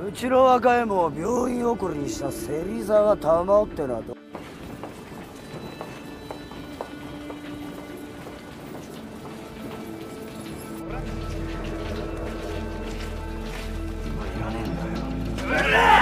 うちの若いも病院送りにした芹沢玉緒ってのはど。今いらねえんだよ。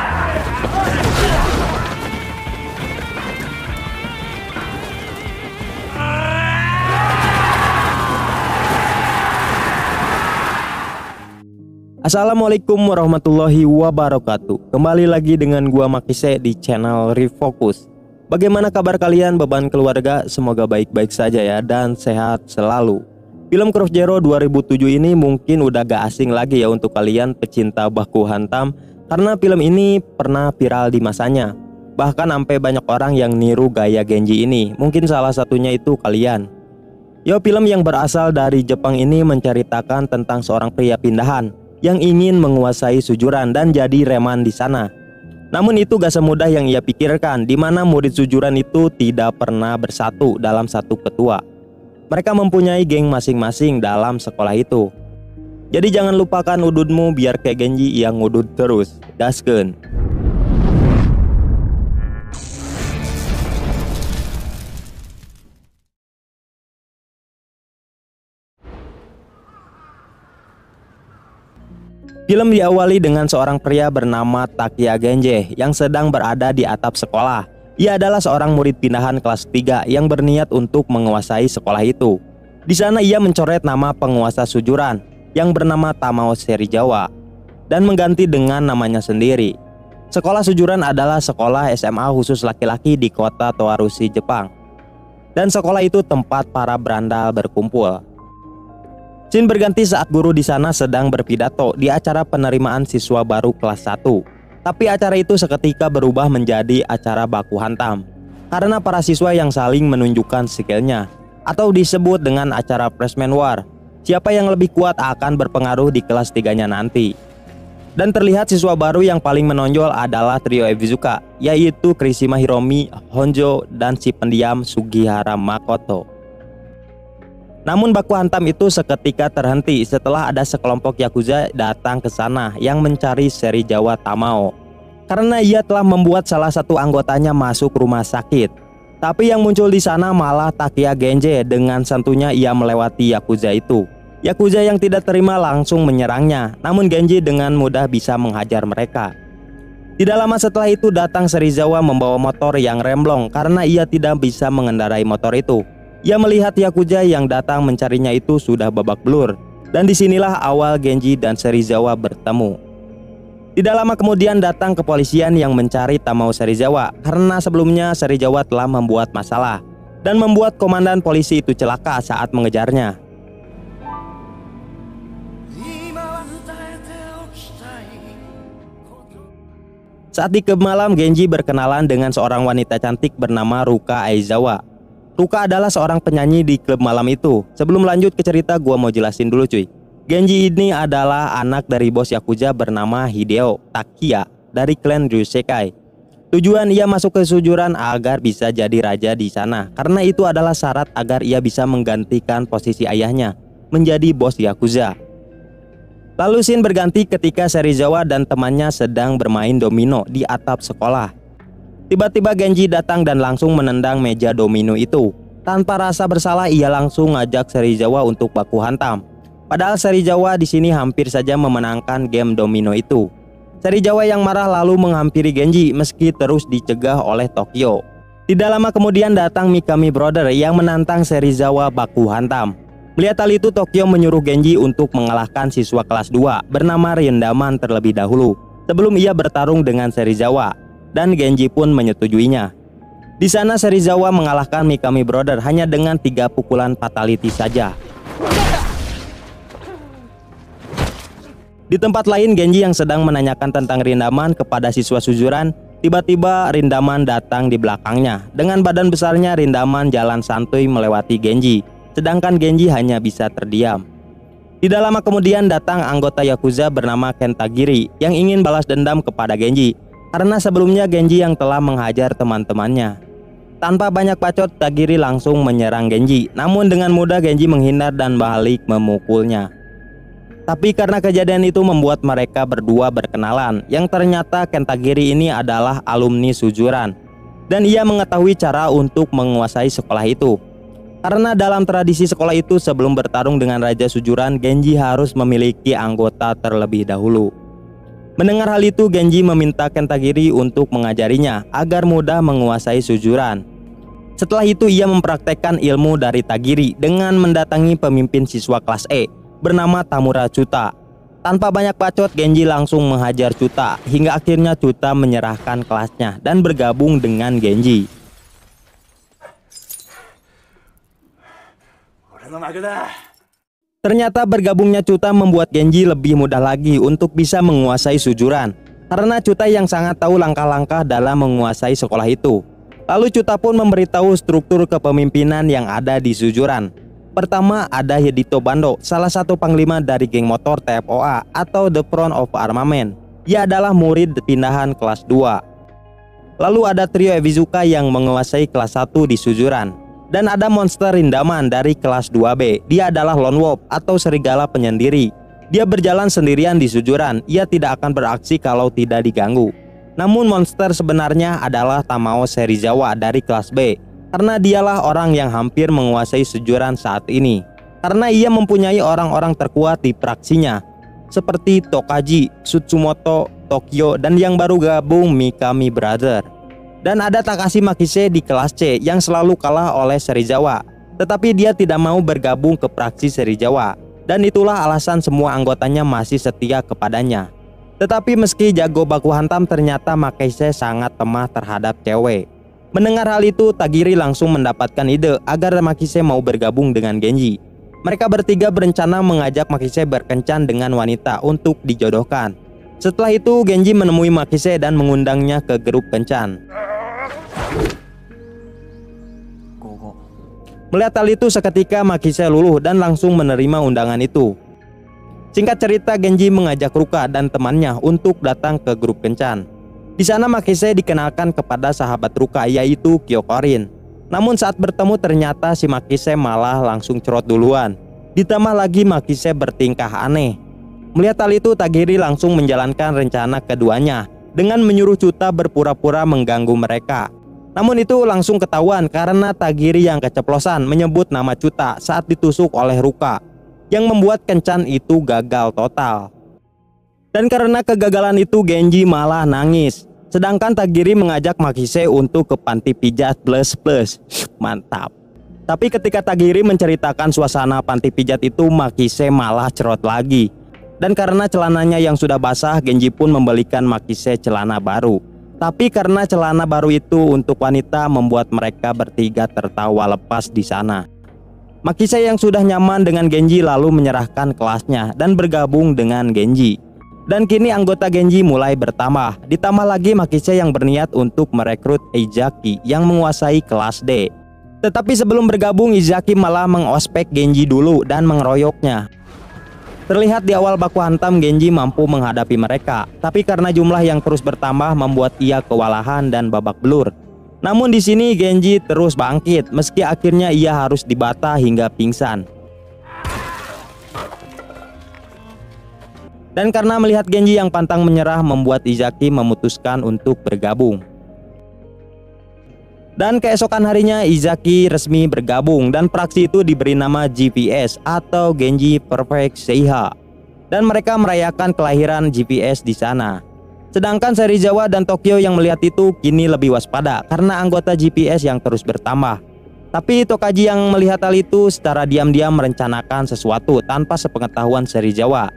Assalamualaikum warahmatullahi wabarakatuh. Kembali lagi dengan gua Makise di channel Refocus. Bagaimana kabar kalian, beban keluarga? Semoga baik-baik saja ya dan sehat selalu. Film Cross Zero 2007 ini mungkin udah gak asing lagi ya untuk kalian pecinta baku hantam, karena film ini pernah viral di masanya. Bahkan sampai banyak orang yang niru gaya Genji ini. Mungkin salah satunya itu kalian. Yo, film yang berasal dari Jepang ini menceritakan tentang seorang pria pindahan yang ingin menguasai sujuran dan jadi reman di sana. Namun itu gak semudah yang ia pikirkan, di mana murid sujuran itu tidak pernah bersatu dalam satu ketua. Mereka mempunyai geng masing-masing dalam sekolah itu. Jadi jangan lupakan ududmu biar kayak Genji yang ngudud terus. Gaskeun. Film diawali dengan seorang pria bernama Takia Genji yang sedang berada di atap sekolah. Ia adalah seorang murid pindahan kelas 3 yang berniat untuk menguasai sekolah itu. Di sana ia mencoret nama penguasa sujuran yang bernama Tamao Serizawa dan mengganti dengan namanya sendiri. Sekolah sujuran adalah sekolah SMA khusus laki-laki di kota Towarushi, Jepang. Dan sekolah itu tempat para berandal berkumpul. Scene berganti saat guru di sana sedang berpidato di acara penerimaan siswa baru kelas 1. Tapi acara itu seketika berubah menjadi acara baku hantam karena para siswa yang saling menunjukkan skillnya, atau disebut dengan acara freshman war. Siapa yang lebih kuat akan berpengaruh di kelas 3-nya nanti. Dan terlihat siswa baru yang paling menonjol adalah trio Ebizuka, yaitu Kirishima Hiromi, Honjo, dan si pendiam Sugihara Makoto. Namun baku hantam itu seketika terhenti setelah ada sekelompok Yakuza datang ke sana yang mencari Serizawa Tamao, karena ia telah membuat salah satu anggotanya masuk rumah sakit. Tapi yang muncul di sana malah Takia Genji. Dengan santunya ia melewati Yakuza itu. Yakuza yang tidak terima langsung menyerangnya, namun Genji dengan mudah bisa menghajar mereka. Tidak lama setelah itu datang Serizawa membawa motor yang remblong karena ia tidak bisa mengendarai motor itu. Ia melihat Yakuza yang datang mencarinya itu sudah babak belur, dan disinilah awal Genji dan Serizawa bertemu. Tidak lama kemudian datang kepolisian yang mencari Tamao Serizawa karena sebelumnya Serizawa telah membuat masalah dan membuat komandan polisi itu celaka saat mengejarnya. Saat di klub malam, Genji berkenalan dengan seorang wanita cantik bernama Ruka Aizawa. Ruka adalah seorang penyanyi di klub malam itu. Sebelum lanjut ke cerita, gua mau jelasin dulu cuy. Genji ini adalah anak dari bos Yakuza bernama Hideo Takia dari klan Ryusekai. Tujuan ia masuk ke sujuran agar bisa jadi raja di sana, karena itu adalah syarat agar ia bisa menggantikan posisi ayahnya menjadi bos Yakuza. Lalu scene berganti ketika Serizawa dan temannya sedang bermain domino di atap sekolah. Tiba-tiba Genji datang dan langsung menendang meja domino itu. Tanpa rasa bersalah ia langsung ngajak Serizawa untuk baku hantam. Padahal Serizawa di sini hampir saja memenangkan game domino itu. Serizawa yang marah lalu menghampiri Genji meski terus dicegah oleh Tokyo. Tidak lama kemudian datang Mikami Brother yang menantang Serizawa baku hantam. Melihat hal itu, Tokyo menyuruh Genji untuk mengalahkan siswa kelas 2 bernama Rindaman terlebih dahulu sebelum ia bertarung dengan Serizawa. Dan Genji pun menyetujuinya. Di sana Serizawa mengalahkan Mikami Brother hanya dengan 3 pukulan fatality saja. Di tempat lain, Genji yang sedang menanyakan tentang Rindaman kepada siswa sujuran, tiba-tiba Rindaman datang di belakangnya. Dengan badan besarnya, Rindaman jalan santuy melewati Genji, sedangkan Genji hanya bisa terdiam. Tidak lama kemudian datang anggota Yakuza bernama Kentagiri yang ingin balas dendam kepada Genji, karena sebelumnya Genji yang telah menghajar teman-temannya. Tanpa banyak bacot, Tagiri langsung menyerang Genji. Namun dengan mudah Genji menghindar dan balik memukulnya. Tapi karena kejadian itu membuat mereka berdua berkenalan, yang ternyata Kentagiri ini adalah alumni Sujuran. Dan ia mengetahui cara untuk menguasai sekolah itu. Karena dalam tradisi sekolah itu sebelum bertarung dengan Raja Sujuran, Genji harus memiliki anggota terlebih dahulu. Mendengar hal itu, Genji meminta Kentagiri untuk mengajarinya agar mudah menguasai Sujuran. Setelah itu ia mempraktekkan ilmu dari Tagiri dengan mendatangi pemimpin siswa kelas E bernama Tamura Chuta. Tanpa banyak bacot, Genji langsung menghajar Chuta hingga akhirnya Chuta menyerahkan kelasnya dan bergabung dengan Genji. Ternyata bergabungnya Chuta membuat Genji lebih mudah lagi untuk bisa menguasai Sujuran. Karena Chuta yang sangat tahu langkah-langkah dalam menguasai sekolah itu. Lalu Chuta pun memberitahu struktur kepemimpinan yang ada di Sujuran. Pertama ada Hidito Bando, salah satu panglima dari geng motor TFOA atau The Front of Armament. Ia adalah murid pindahan kelas 2. Lalu ada trio Ebizuka yang menguasai kelas 1 di Sujuran. Dan ada monster Rindaman dari kelas 2B. Dia adalah lone wolf atau serigala penyendiri. Dia berjalan sendirian di Sujuran. Ia tidak akan beraksi kalau tidak diganggu. Namun monster sebenarnya adalah Tamao Serizawa dari kelas B. Karena dialah orang yang hampir menguasai Sujuran saat ini. Karena ia mempunyai orang-orang terkuat di praksinya, seperti Tokaji, Tsumoto, Tokyo, dan yang baru gabung Mikami Brother. Dan ada Takashi Makise di kelas C yang selalu kalah oleh Serizawa. Tetapi dia tidak mau bergabung ke praksi Serizawa. Dan itulah alasan semua anggotanya masih setia kepadanya. Tetapi meski jago baku hantam, ternyata Makise sangat temah terhadap cewek. Mendengar hal itu, Tagiri langsung mendapatkan ide agar Makise mau bergabung dengan Genji. Mereka bertiga berencana mengajak Makise berkencan dengan wanita untuk dijodohkan. Setelah itu Genji menemui Makise dan mengundangnya ke grup kencan. Melihat hal itu seketika Makise luluh dan langsung menerima undangan itu. Singkat cerita, Genji mengajak Ruka dan temannya untuk datang ke grup kencan. Di sana Makise dikenalkan kepada sahabat Ruka yaitu Kyokorin. Namun saat bertemu ternyata si Makise malah langsung cerot duluan. Ditambah lagi Makise bertingkah aneh. Melihat hal itu, Tagiri langsung menjalankan rencana keduanya dengan menyuruh Chuta berpura-pura mengganggu mereka. Namun itu langsung ketahuan karena Tagiri yang keceplosan menyebut nama Chuta saat ditusuk oleh Ruka, yang membuat kencan itu gagal total. Dan karena kegagalan itu Genji malah nangis. Sedangkan Tagiri mengajak Makise untuk ke panti pijat plus. Mantap. Tapi ketika Tagiri menceritakan suasana panti pijat itu, Makise malah cerot lagi. Dan karena celananya yang sudah basah, Genji pun membelikan Makise celana baru. Tapi karena celana baru itu untuk wanita membuat mereka bertiga tertawa lepas di sana. Makise yang sudah nyaman dengan Genji lalu menyerahkan kelasnya dan bergabung dengan Genji. Dan kini anggota Genji mulai bertambah. Ditambah lagi Makise yang berniat untuk merekrut Izaki yang menguasai kelas D. Tetapi sebelum bergabung, Izaki malah mengospek Genji dulu dan mengeroyoknya. Terlihat di awal baku hantam Genji mampu menghadapi mereka, tapi karena jumlah yang terus bertambah membuat ia kewalahan dan babak belur. Namun di sini Genji terus bangkit meski akhirnya ia harus dibata hingga pingsan. Dan karena melihat Genji yang pantang menyerah membuat Izaki memutuskan untuk bergabung. Dan keesokan harinya Izaki resmi bergabung dan praksi itu diberi nama GPS atau Genji Perfect Seiha. Dan mereka merayakan kelahiran GPS di sana. Sedangkan Serizawa dan Tokyo yang melihat itu kini lebih waspada karena anggota GPS yang terus bertambah. Tapi Tokaji yang melihat hal itu secara diam-diam merencanakan sesuatu tanpa sepengetahuan Serizawa.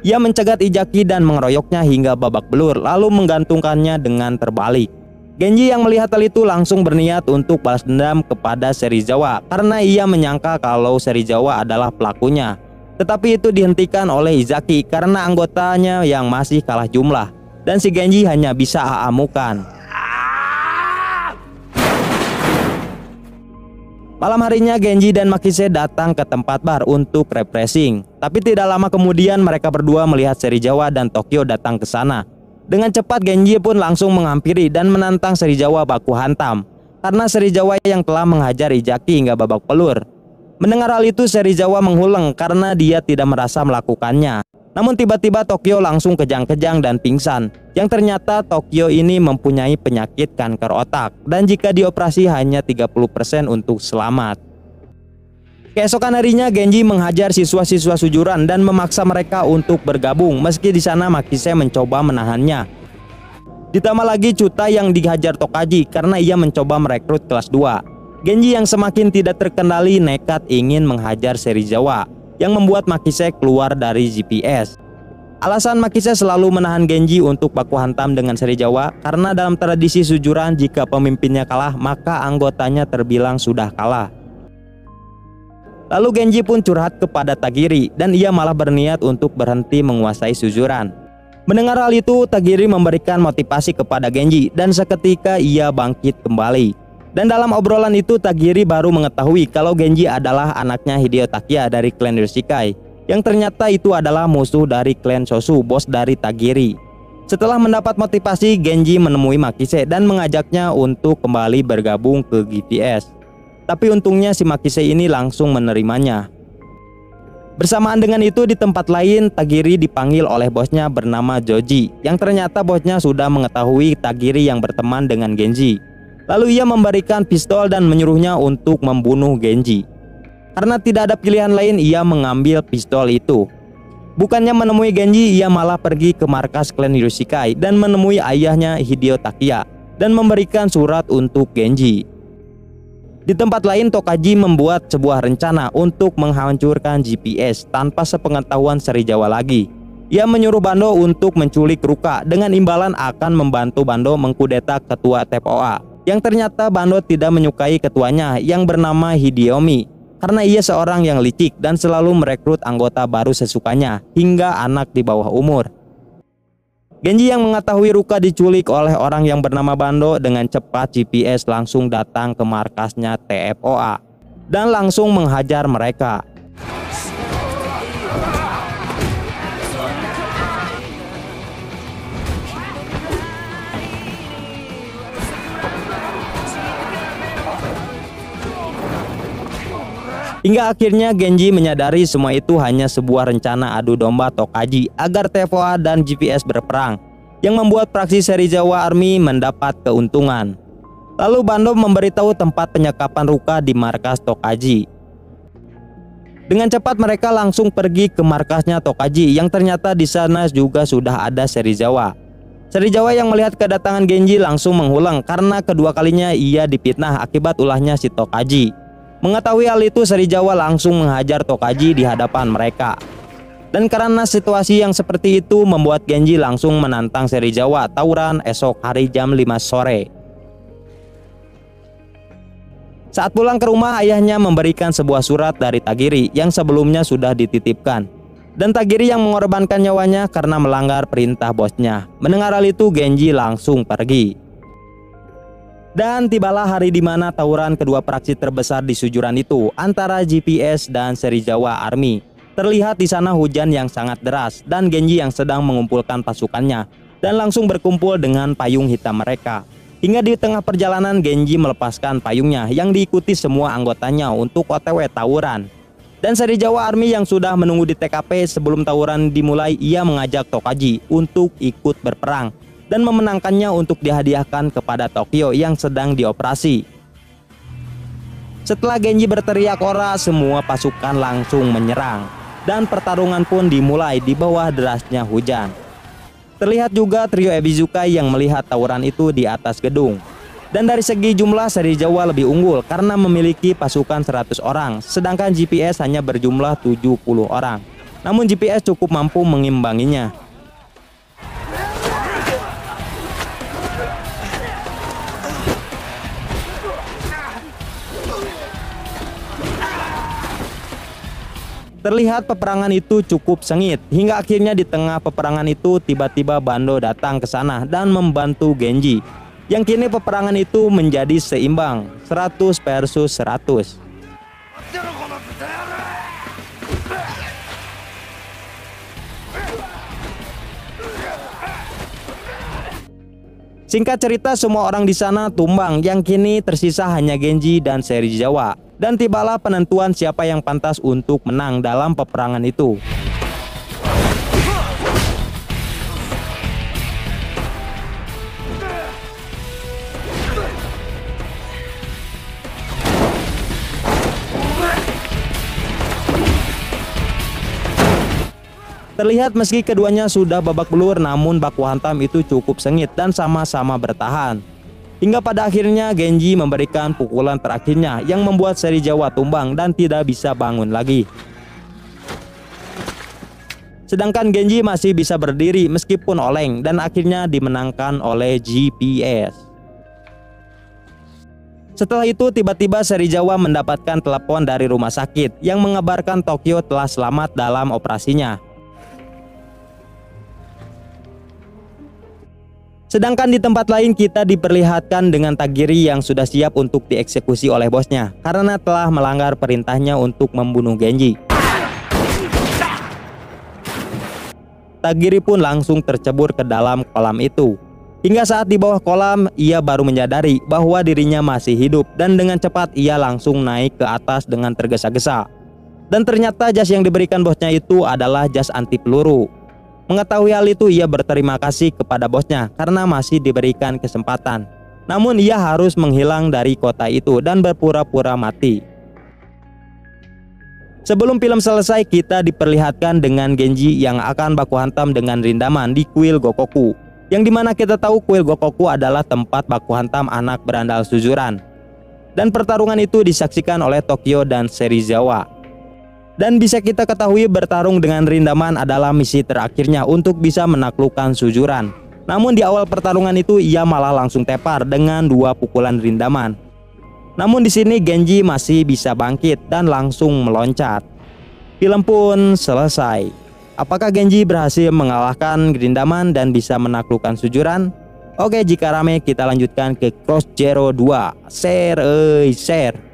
Ia mencegat Izaki dan mengeroyoknya hingga babak belur lalu menggantungkannya dengan terbalik. Genji yang melihat hal itu langsung berniat untuk balas dendam kepada Serizawa karena ia menyangka kalau Serizawa adalah pelakunya. Tetapi itu dihentikan oleh Izaki karena anggotanya yang masih kalah jumlah dan si Genji hanya bisa aamukan. Malam harinya Genji dan Makise datang ke tempat bar untuk refreshing. Tapi tidak lama kemudian mereka berdua melihat Serizawa dan Tokyo datang ke sana. Dengan cepat Genji pun langsung menghampiri dan menantang Serizawa baku hantam karena Serizawa yang telah menghajar Izaki hingga babak belur. Mendengar hal itu, Serizawa menghuleng karena dia tidak merasa melakukannya. Namun tiba-tiba Tokyo langsung kejang-kejang dan pingsan. Yang ternyata Tokyo ini mempunyai penyakit kanker otak dan jika dioperasi hanya 30% untuk selamat. Keesokan harinya Genji menghajar siswa-siswa sujuran dan memaksa mereka untuk bergabung meski di sana Makise mencoba menahannya. Ditambah lagi Chuta yang dihajar Tokaji karena ia mencoba merekrut kelas 2. Genji yang semakin tidak terkendali nekat ingin menghajar Serizawa yang membuat Makise keluar dari GPS. Alasan Makise selalu menahan Genji untuk baku hantam dengan Serizawa karena dalam tradisi sujuran jika pemimpinnya kalah maka anggotanya terbilang sudah kalah. Lalu Genji pun curhat kepada Tagiri dan ia malah berniat untuk berhenti menguasai sujuran. Mendengar hal itu, Tagiri memberikan motivasi kepada Genji dan seketika ia bangkit kembali. Dan dalam obrolan itu Tagiri baru mengetahui kalau Genji adalah anaknya Hideo Takiya dari klan Yoshikai, yang ternyata itu adalah musuh dari klan Sosu, bos dari Tagiri. Setelah mendapat motivasi, Genji menemui Makise dan mengajaknya untuk kembali bergabung ke GPS. Tapi untungnya si Makise ini langsung menerimanya. Bersamaan dengan itu di tempat lain Tagiri dipanggil oleh bosnya bernama Joji, yang ternyata bosnya sudah mengetahui Tagiri yang berteman dengan Genji. Lalu ia memberikan pistol dan menyuruhnya untuk membunuh Genji. Karena tidak ada pilihan lain, ia mengambil pistol itu. Bukannya menemui Genji, ia malah pergi ke markas klan Yoshikai dan menemui ayahnya Hideo Takiya dan memberikan surat untuk Genji. Di tempat lain, Tokaji membuat sebuah rencana untuk menghancurkan GPS tanpa sepengetahuan Serizawa lagi. Ia menyuruh Bando untuk menculik Ruka dengan imbalan akan membantu Bando mengkudeta ketua TPOA. Yang ternyata Bando tidak menyukai ketuanya yang bernama Hideyumi karena ia seorang yang licik dan selalu merekrut anggota baru sesukanya hingga anak di bawah umur. Genji yang mengetahui Ruka diculik oleh orang yang bernama Bando dengan cepat GPS langsung datang ke markasnya TFOA dan langsung menghajar mereka. Hingga akhirnya Genji menyadari semua itu hanya sebuah rencana adu domba Tokaji agar TFOA dan GPS berperang, yang membuat praksi Serizawa Army mendapat keuntungan. Lalu Bando memberitahu tempat penyekapan Ruka di markas Tokaji. Dengan cepat mereka langsung pergi ke markasnya Tokaji yang ternyata di sana juga sudah ada Serizawa. Serizawa yang melihat kedatangan Genji langsung menghuleng karena kedua kalinya ia dipitnah akibat ulahnya si Tokaji. Mengetahui hal itu, Serizawa langsung menghajar Tokaji di hadapan mereka. Dan karena situasi yang seperti itu membuat Genji langsung menantang Serizawa tawuran esok hari jam 5 sore. Saat pulang ke rumah, ayahnya memberikan sebuah surat dari Tagiri yang sebelumnya sudah dititipkan. Dan Tagiri yang mengorbankan nyawanya karena melanggar perintah bosnya. Mendengar hal itu, Genji langsung pergi. Dan tibalah hari di mana tawuran kedua praksi terbesar di sujuran itu antara GPS dan Serizawa Army. Terlihat di sana hujan yang sangat deras dan Genji yang sedang mengumpulkan pasukannya dan langsung berkumpul dengan payung hitam mereka. Hingga di tengah perjalanan Genji melepaskan payungnya yang diikuti semua anggotanya untuk OTW tawuran. Dan Serizawa Army yang sudah menunggu di TKP sebelum tawuran dimulai, ia mengajak Tokaji untuk ikut berperang dan memenangkannya untuk dihadiahkan kepada Tokyo yang sedang dioperasi. Setelah Genji berteriak ora, semua pasukan langsung menyerang dan pertarungan pun dimulai di bawah derasnya hujan. Terlihat juga trio Ebizukai yang melihat tawuran itu di atas gedung. Dan dari segi jumlah Serizawa lebih unggul karena memiliki pasukan 100 orang, sedangkan GPS hanya berjumlah 70 orang. Namun GPS cukup mampu mengimbanginya. Terlihat peperangan itu cukup sengit hingga akhirnya di tengah peperangan itu tiba-tiba Bando datang ke sana dan membantu Genji. Yang kini peperangan itu menjadi seimbang 100 versus 100. Singkat cerita semua orang di sana tumbang, yang kini tersisa hanya Genji dan Serizawa. Dan tibalah penentuan siapa yang pantas untuk menang dalam peperangan itu. Terlihat meski keduanya sudah babak belur, namun baku hantam itu cukup sengit dan sama-sama bertahan. Hingga pada akhirnya Genji memberikan pukulan terakhirnya yang membuat Serizawa tumbang dan tidak bisa bangun lagi. Sedangkan Genji masih bisa berdiri meskipun oleng dan akhirnya dimenangkan oleh GPS. Setelah itu tiba-tiba Serizawa mendapatkan telepon dari rumah sakit yang mengabarkan Tokyo telah selamat dalam operasinya. Sedangkan di tempat lain kita diperlihatkan dengan Tagiri yang sudah siap untuk dieksekusi oleh bosnya karena telah melanggar perintahnya untuk membunuh Genji. Tagiri pun langsung tercebur ke dalam kolam itu. Hingga saat di bawah kolam, ia baru menyadari bahwa dirinya masih hidup dan dengan cepat ia langsung naik ke atas dengan tergesa-gesa. Dan ternyata jas yang diberikan bosnya itu adalah jas anti peluru. Mengetahui hal itu, ia berterima kasih kepada bosnya karena masih diberikan kesempatan. Namun ia harus menghilang dari kota itu dan berpura-pura mati. Sebelum film selesai, kita diperlihatkan dengan Genji yang akan baku hantam dengan Rindaman di kuil Gokoku. Yang dimana kita tahu kuil Gokoku adalah tempat baku hantam anak berandal Suzuran. Dan pertarungan itu disaksikan oleh Tokyo dan Serizawa. Dan bisa kita ketahui bertarung dengan Rindaman adalah misi terakhirnya untuk bisa menaklukkan Suzuran. Namun di awal pertarungan itu ia malah langsung tepar dengan 2 pukulan Rindaman. Namun di sini Genji masih bisa bangkit dan langsung meloncat. Film pun selesai. Apakah Genji berhasil mengalahkan Rindaman dan bisa menaklukkan Suzuran? Oke, jika rame kita lanjutkan ke Cross Zero 2. Share.